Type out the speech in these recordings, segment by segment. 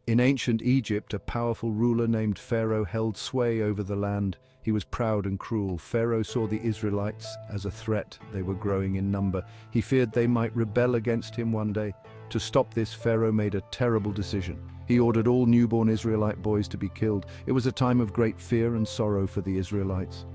In ancient Egypt, a powerful ruler named Pharaoh held sway over the land. He was proud and cruel. Pharaoh saw the Israelites as a threat. They were growing in number. He feared they might rebel against him one day. To stop this, Pharaoh made a terrible decision. He ordered all newborn Israelite boys to be killed. It was a time of great fear and sorrow for the Israelites.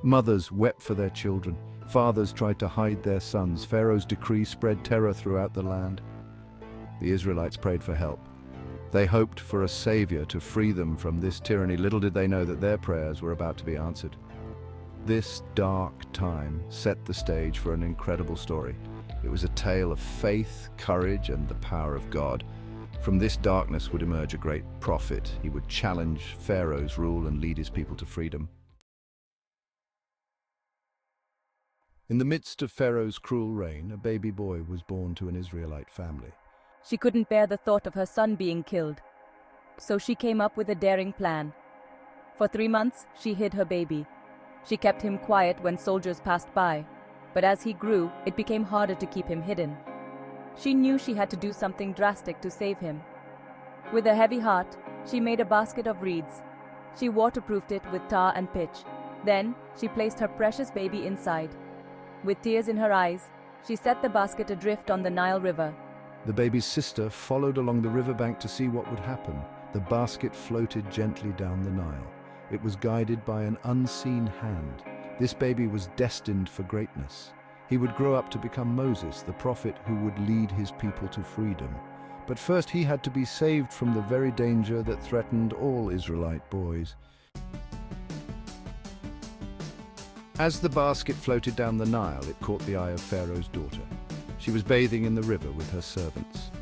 Mothers wept for their children. Fathers tried to hide their sons. Pharaoh's decree spread terror throughout the land. The Israelites prayed for help. They hoped for a savior to free them from this tyranny. Little did they know that their prayers were about to be answered. This dark time set the stage for an incredible story. It was a tale of faith, courage, and the power of God. From this darkness would emerge a great prophet. He would challenge Pharaoh's rule and lead his people to freedom. In the midst of Pharaoh's cruel reign, a baby boy was born to an Israelite family. She couldn't bear the thought of her son being killed, so she came up with a daring plan. For 3 months, she hid her baby. She kept him quiet when soldiers passed by, but as he grew, it became harder to keep him hidden. She knew she had to do something drastic to save him. With a heavy heart, she made a basket of reeds. She waterproofed it with tar and pitch. Then, she placed her precious baby inside. With tears in her eyes, she set the basket adrift on the Nile River. The baby's sister followed along the riverbank to see what would happen. The basket floated gently down the Nile. It was guided by an unseen hand. This baby was destined for greatness. He would grow up to become Moses, the prophet who would lead his people to freedom. But first he had to be saved from the very danger that threatened all Israelite boys. As the basket floated down the Nile, it caught the eye of Pharaoh's daughter. She was bathing in the river with her servants.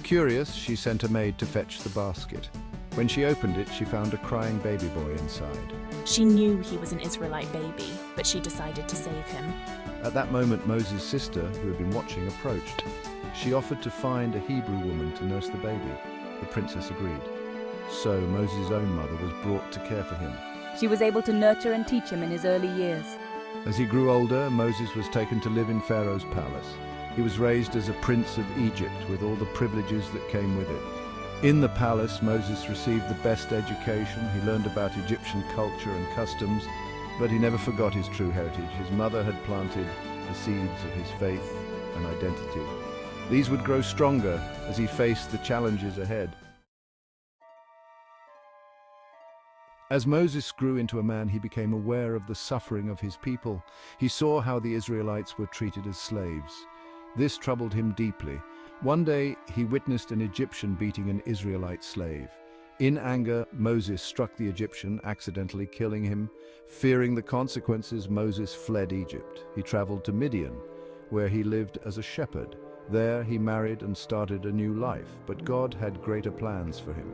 Curious, she sent a maid to fetch the basket. When she opened it, she found a crying baby boy inside. She knew he was an Israelite baby, but she decided to save him. At that moment, Moses' sister, who had been watching, approached. She offered to find a Hebrew woman to nurse the baby. The princess agreed. So Moses' own mother was brought to care for him. She was able to nurture and teach him in his early years. As he grew older, Moses was taken to live in Pharaoh's palace. He was raised as a prince of Egypt with all the privileges that came with it. In the palace, Moses received the best education. He learned about Egyptian culture and customs, but he never forgot his true heritage. His mother had planted the seeds of his faith and identity. These would grow stronger as he faced the challenges ahead. As Moses grew into a man, he became aware of the suffering of his people. He saw how the Israelites were treated as slaves. This troubled him deeply. One day, he witnessed an Egyptian beating an Israelite slave. In anger, Moses struck the Egyptian, accidentally killing him. Fearing the consequences, Moses fled Egypt. He traveled to Midian, where he lived as a shepherd. There, he married and started a new life, but God had greater plans for him.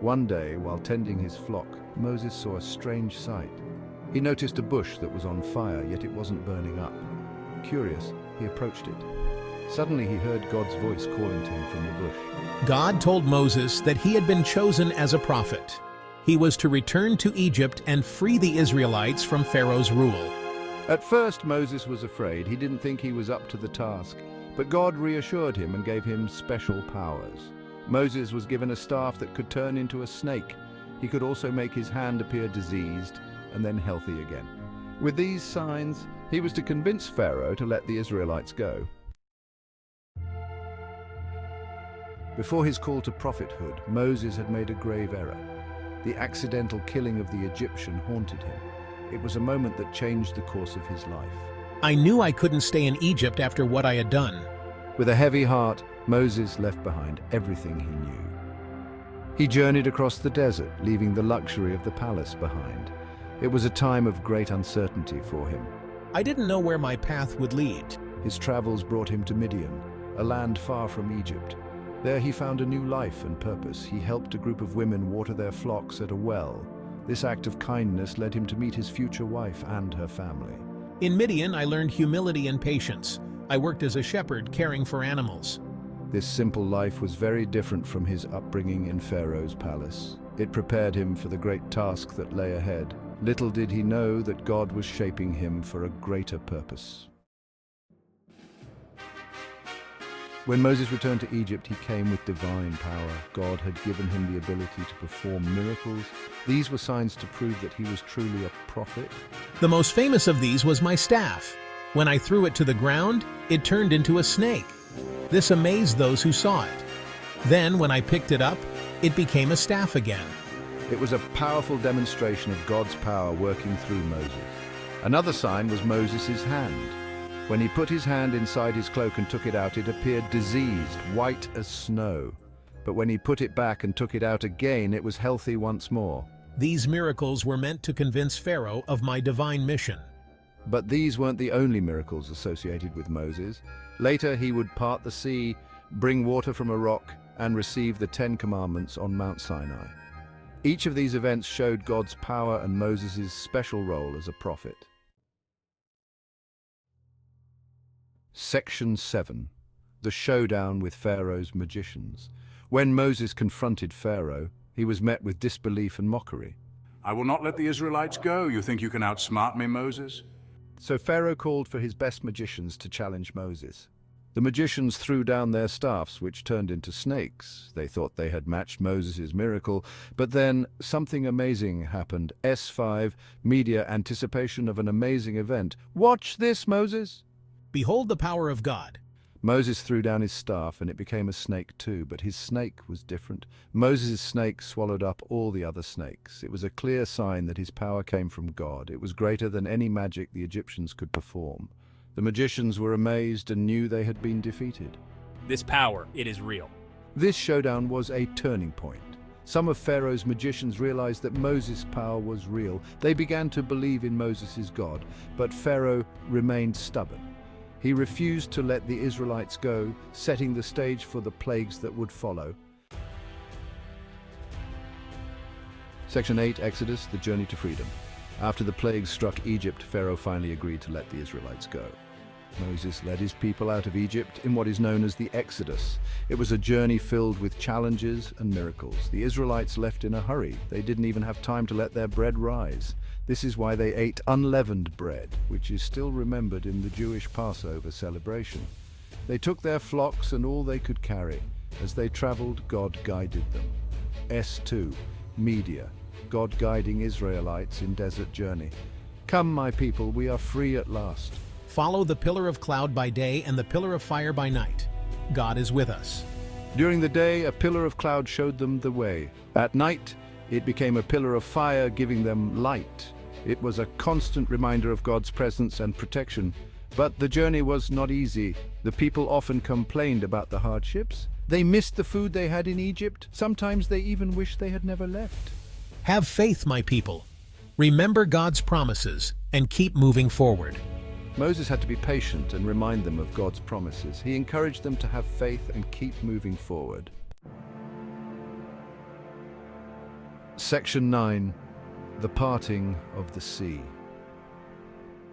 One day, while tending his flock, Moses saw a strange sight. He noticed a bush that was on fire, yet it wasn't burning up. Curious, he approached it. Suddenly he heard God's voice calling to him from the bush. God told Moses that he had been chosen as a prophet. He was to return to Egypt and free the Israelites from Pharaoh's rule. At first, Moses was afraid. He didn't think he was up to the task. But God reassured him and gave him special powers. Moses was given a staff that could turn into a snake. He could also make his hand appear diseased and then healthy again. With these signs, he was to convince Pharaoh to let the Israelites go. Before his call to prophethood, Moses had made a grave error. The accidental killing of the Egyptian haunted him. It was a moment that changed the course of his life. I knew I couldn't stay in Egypt after what I had done. With a heavy heart, Moses left behind everything he knew. He journeyed across the desert, leaving the luxury of the palace behind. It was a time of great uncertainty for him. I didn't know where my path would lead. His travels brought him to Midian, a land far from Egypt. There he found a new life and purpose. He helped a group of women water their flocks at a well. This act of kindness led him to meet his future wife and her family. In Midian, I learned humility and patience. I worked as a shepherd, caring for animals. This simple life was very different from his upbringing in Pharaoh's palace. It prepared him for the great task that lay ahead. Little did he know that God was shaping him for a greater purpose. When Moses returned to Egypt, he came with divine power. God had given him the ability to perform miracles. These were signs to prove that he was truly a prophet. The most famous of these was my staff. When I threw it to the ground, it turned into a snake. This amazed those who saw it. Then, when I picked it up, it became a staff again. It was a powerful demonstration of God's power working through Moses. Another sign was Moses' hand. When he put his hand inside his cloak and took it out, it appeared diseased, white as snow. But when he put it back and took it out again, it was healthy once more. These miracles were meant to convince Pharaoh of my divine mission. But these weren't the only miracles associated with Moses. Later, he would part the sea, bring water from a rock, and receive the 10 Commandments on Mount Sinai. Each of these events showed God's power and Moses' special role as a prophet. Section 7. The Showdown with Pharaoh's Magicians. When Moses confronted Pharaoh, he was met with disbelief and mockery. I will not let the Israelites go. You think you can outsmart me, Moses? So Pharaoh called for his best magicians to challenge Moses. The magicians threw down their staffs, which turned into snakes. They thought they had matched Moses' miracle, but then something amazing happened. S5, media anticipation of an amazing event. Watch this, Moses! Behold the power of God. Moses threw down his staff, and it became a snake too, but his snake was different. Moses' snake swallowed up all the other snakes. It was a clear sign that his power came from God. It was greater than any magic the Egyptians could perform. The magicians were amazed and knew they had been defeated. This power, it is real. This showdown was a turning point. Some of Pharaoh's magicians realized that Moses' power was real. They began to believe in Moses' God, but Pharaoh remained stubborn. He refused to let the Israelites go, setting the stage for the plagues that would follow. Section 8, Exodus, the journey to freedom. After the plagues struck Egypt, Pharaoh finally agreed to let the Israelites go. Moses led his people out of Egypt in what is known as the Exodus. It was a journey filled with challenges and miracles. The Israelites left in a hurry. They didn't even have time to let their bread rise. This is why they ate unleavened bread, which is still remembered in the Jewish Passover celebration. They took their flocks and all they could carry. As they traveled, God guided them. S2, media. God guiding Israelites in desert journey. Come, my people, we are free at last. Follow the pillar of cloud by day and the pillar of fire by night. God is with us. During the day, a pillar of cloud showed them the way. At night, it became a pillar of fire, giving them light. It was a constant reminder of God's presence and protection. But the journey was not easy. The people often complained about the hardships. They missed the food they had in Egypt. Sometimes they even wished they had never left. Have faith, my people. Remember God's promises and keep moving forward. Moses had to be patient and remind them of God's promises. He encouraged them to have faith and keep moving forward. Section 9. The Parting of the Sea.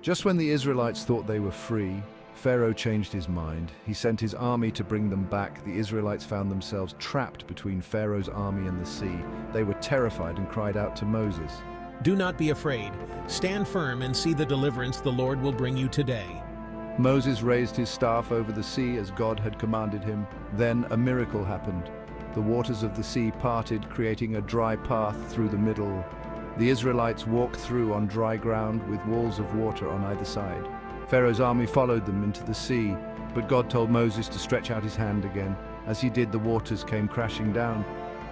Just when the Israelites thought they were free, Pharaoh changed his mind. He sent his army to bring them back. The Israelites found themselves trapped between Pharaoh's army and the sea. They were terrified and cried out to Moses. Do not be afraid. Stand firm and see the deliverance the Lord will bring you today. Moses raised his staff over the sea as God had commanded him. Then a miracle happened. The waters of the sea parted, creating a dry path through the middle. The Israelites walked through on dry ground with walls of water on either side. Pharaoh's army followed them into the sea, but God told Moses to stretch out his hand again. As he did, the waters came crashing down.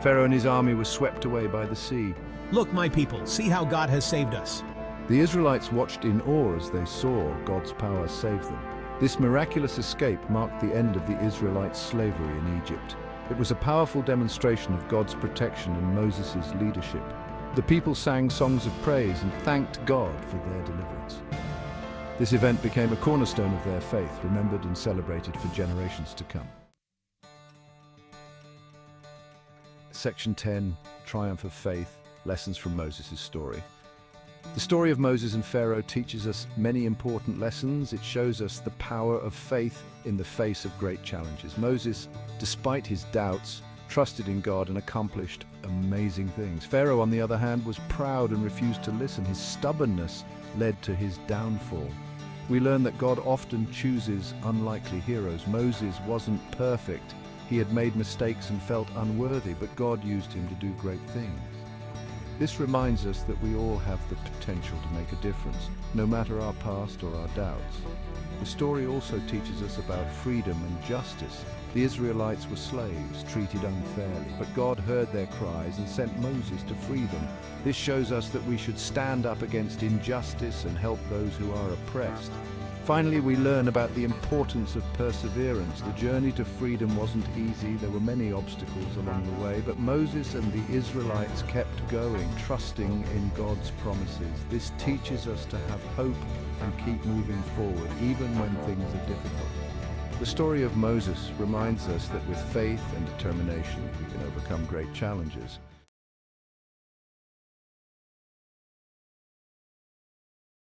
Pharaoh and his army were swept away by the sea. Look, my people, see how God has saved us. The Israelites watched in awe as they saw God's power save them. This miraculous escape marked the end of the Israelites' slavery in Egypt. It was a powerful demonstration of God's protection and Moses' leadership. The people sang songs of praise and thanked God for their deliverance. This event became a cornerstone of their faith, remembered and celebrated for generations to come. Section 10, Triumph of Faith, Lessons from Moses' Story. The story of Moses and Pharaoh teaches us many important lessons. It shows us the power of faith in the face of great challenges. Moses, despite his doubts, trusted in God and accomplished amazing things. Pharaoh, on the other hand, was proud and refused to listen. His stubbornness led to his downfall. We learn that God often chooses unlikely heroes. Moses wasn't perfect. He had made mistakes and felt unworthy, but God used him to do great things. This reminds us that we all have the potential to make a difference, no matter our past or our doubts. The story also teaches us about freedom and justice. The Israelites were slaves, treated unfairly, but God heard their cries and sent Moses to free them. This shows us that we should stand up against injustice and help those who are oppressed. Finally, we learn about the importance of perseverance. The journey to freedom wasn't easy. There were many obstacles along the way, but Moses and the Israelites kept going, trusting in God's promises. This teaches us to have hope and keep moving forward, even when things are difficult. The story of Moses reminds us that with faith and determination, we can overcome great challenges.